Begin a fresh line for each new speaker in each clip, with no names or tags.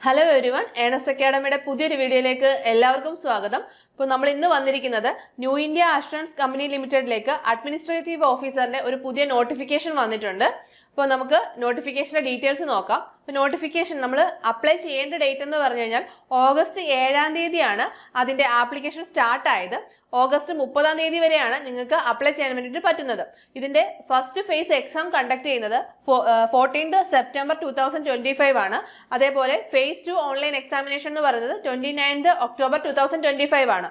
Hello everyone, Ernest അക്കാഡമിയുടെ പുതിയൊരു വീഡിയോയിലേക്ക് എല്ലാവർക്കും സ്വാഗതം. ഇപ്പോൾ നമ്മൾ ഇന്ന് വന്നിരിക്കുന്നത് ന്യൂ ഇന്ത്യ അഷുറൻസ് കമ്പനി ലിമിറ്റഡിലേക്ക് അഡ്മിനിസ്ട്രേറ്റീവ് ഓഫീസറിന്റെ ഒരു പുതിയ നോട്ടിഫിക്കേഷൻ വന്നിട്ടുണ്ട്. അപ്പോൾ നമുക്ക് നോട്ടിഫിക്കേഷന്റെ ഡീറ്റെയിൽസ് നോക്കാം. അപ്പോൾ നോട്ടിഫിക്കേഷൻ നമ്മൾ അപ്ലൈ ചെയ്യേണ്ട ഡേറ്റ് എന്ന് പറഞ്ഞു കഴിഞ്ഞാൽ ഓഗസ്റ്റ് 7-ാം തീയതിയാണ് അതിന്റെ ആപ്ലിക്കേഷൻ സ്റ്റാർട്ട് ആയത്. ഓഗസ്റ്റ് 30-ാം തീയതി വരെയാണ് നിങ്ങൾക്ക് അപ്ലൈ ചെയ്യാൻ വേണ്ടിയിട്ട് പറ്റുന്നത്. ഇതിന്റെ ഫസ്റ്റ് ഫേസ് എക്സാം കണ്ടക്ട് ചെയ്യുന്നത് 14th September 2025 ആണ്. അതേപോലെ ഫേസ് 2 ഓൺലൈൻ എക്സാമിനേഷൻ എന്ന് പറയുന്നത് 29th October 2025 ആണ്.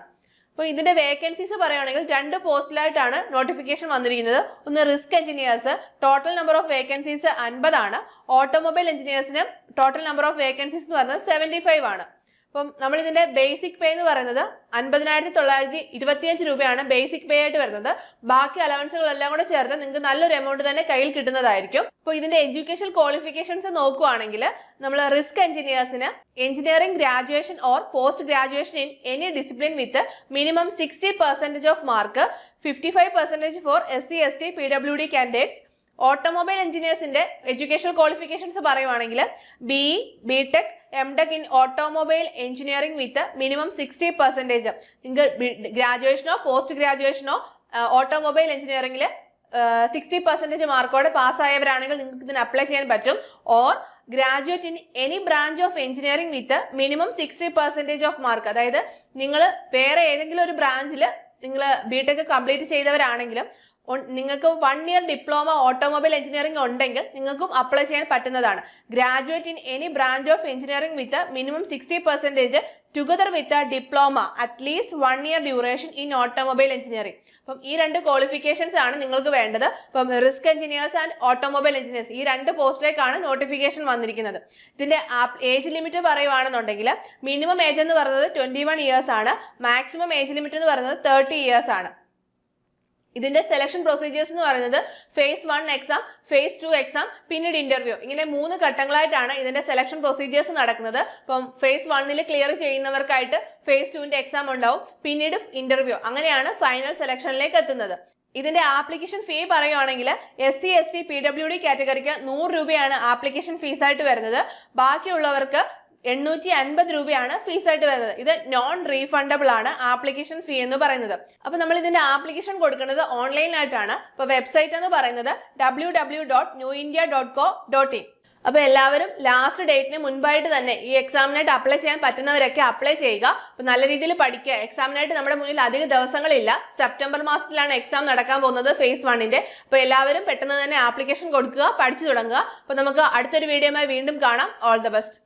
അപ്പോൾ ഇതിന്റെ വേക്കൻസീസ് പറയുകയാണെങ്കിൽ 2 പോസ്റ്റിലായിട്ടാണ് നോട്ടിഫിക്കേഷൻ വന്നിരിക്കുന്നത്. ഒന്ന് risk engineers, total number of vacancies 50 ആണ്. ഓട്ടോമൊബൈൽ എഞ്ചിനീയേഴ്സിന് ടോട്ടൽ നമ്പർ ഓഫ് വേക്കൻസീസ് എന്ന് പറയുന്നത് 75 ആണ്. അപ്പം നമ്മൾ ഇതിന്റെ ബേസിക് പേ എന്ന് പറയുന്നത് 50,925 രൂപയാണ് ബേസിക് പേ ആയിട്ട് വരുന്നത്. ബാക്കി അലവൻസുകളെല്ലാം കൂടെ ചേർത്ത് നിങ്ങൾക്ക് നല്ലൊരു എമൗണ്ട് തന്നെ കയ്യിൽ കിട്ടുന്നതായിരിക്കും. അപ്പോൾ ഇതിന്റെ എഡ്യൂക്കേഷൻ ക്വാളിഫിക്കേഷൻസ് നോക്കുകയാണെങ്കിൽ നമ്മൾ റിസ്ക് എഞ്ചിനീയേഴ്സിന് engineering graduation or post graduation in any discipline with minimum 60% of mark, 55% for SC ST PWD candidates. Automobile എഞ്ചിനീയേഴ്സിന്റെ എഡ്യൂക്കേഷൻ ക്വാളിഫിക്കേഷൻസ് പറയുവാണെങ്കിൽ BE, BTech, MTech in automobile engineering with minimum 60%. നിങ്ങൾക്ക് ഗ്രാജുവേഷനോ post ഗ്രാജുവേഷനോ automobile എഞ്ചിനീയറിംഗിൽ 60% മാർക്കോടെ പാസ്സായവരാണെങ്കിൽ നിങ്ങൾക്ക് ഇതിന് apply ചെയ്യാൻ പറ്റും. Or graduate in any branch of engineering with minimum 60% of mark. അതായത് നിങ്ങൾ വേറെ ഏതെങ്കിലും ഒരു ബ്രാഞ്ചിൽ നിങ്ങൾ BTech കംപ്ലീറ്റ് ചെയ്തവരാണെങ്കിലും നിങ്ങൾക്ക് 1 year ഡിപ്ലോമ ഓട്ടോമൊബൈൽ എഞ്ചിനീയറിംഗ് ഉണ്ടെങ്കിൽ നിങ്ങൾക്കും അപ്ലൈ ചെയ്യാൻ പറ്റുന്നതാണ്. Graduate in any branch of engineering with minimum 60% together with diploma at least 1 year duration in automobile engineering. അപ്പം ഈ 2 ക്വാളിഫിക്കേഷൻസ് ആണ് നിങ്ങൾക്ക് വേണ്ടത്. അപ്പം risk engineers and automobile engineers ഈ 2 പോസ്റ്റിലേക്കാണ് നോട്ടിഫിക്കേഷൻ വന്നിരിക്കുന്നത്. ഇതിന്റെ ഏജ് ലിമിറ്റ് പറയുവാണെന്നുണ്ടെങ്കിൽ മിനിമം ഏജ് എന്ന് പറയുന്നത് 21 years ആണ്. മാക്സിമം ഏജ് ലിമിറ്റ് എന്ന് പറയുന്നത് 30 years ആണ്. ഇതിന്റെ സെലക്ഷൻ പ്രൊസീജിയേഴ്സ് എന്ന് പറയുന്നത് ഫേസ് 1 എക്സാം, ഫേസ് 2 എക്സാം, പിന്നീട് ഇന്റർവ്യൂ, ഇങ്ങനെ 3 ഘട്ടങ്ങളായിട്ടാണ് ഇതിന്റെ സെലക്ഷൻ പ്രൊസീജിയേഴ്സ് നടക്കുന്നത്. അപ്പം ഫേസ് 1 ക്ലിയർ ചെയ്യുന്നവർക്കായിട്ട് ഫേസ് 2 എക്സാം ഉണ്ടാവും, പിന്നീട് ഇന്റർവ്യൂ, അങ്ങനെയാണ് ഫൈനൽ സെലക്ഷനിലേക്ക് എത്തുന്നത്. ഇതിന്റെ ആപ്ലിക്കേഷൻ ഫീ പറയുവാണെങ്കിൽ SC ST PWD കാറ്റഗറിക്ക് 100 രൂപയാണ് ആപ്ലിക്കേഷൻ ഫീസായിട്ട് വരുന്നത്. ബാക്കിയുള്ളവർക്ക് 850 രൂപയാണ് ഫീസായിട്ട് വരുന്നത്. ഇത് നോൺ റീഫണ്ടബിൾ ആണ് ആപ്ലിക്കേഷൻ ഫീ എന്ന് പറയുന്നത്. അപ്പൊ നമ്മൾ ഇതിന്റെ ആപ്ലിക്കേഷൻ കൊടുക്കുന്നത് ഓൺലൈനായിട്ടാണ്. അപ്പൊ വെബ്സൈറ്റ് എന്ന് പറയുന്നത് www.newindia.co.in. അപ്പൊ എല്ലാവരും ലാസ്റ്റ് ഡേറ്റിന് മുൻപായിട്ട് തന്നെ ഈ എക്സാമിനായിട്ട് അപ്ലൈ ചെയ്യാൻ പറ്റുന്നവരൊക്കെ അപ്ലൈ ചെയ്യുക. അപ്പൊ നല്ല രീതിയിൽ പഠിക്കുക. എക്സാമിനായിട്ട് നമ്മുടെ മുന്നിൽ അധിക ദിവസങ്ങളില്ല. സെപ്റ്റംബർ മാസത്തിലാണ് എക്സാം നടക്കാൻ പോകുന്നത് ഫേസ് 1. അപ്പൊ എല്ലാവരും പെട്ടെന്ന് തന്നെ ആപ്ലിക്കേഷൻ കൊടുക്കുക, പഠിച്ചു തുടങ്ങുക. അപ്പൊ നമുക്ക് അടുത്തൊരു വീഡിയോയുമായി വീണ്ടും കാണാം. All the best.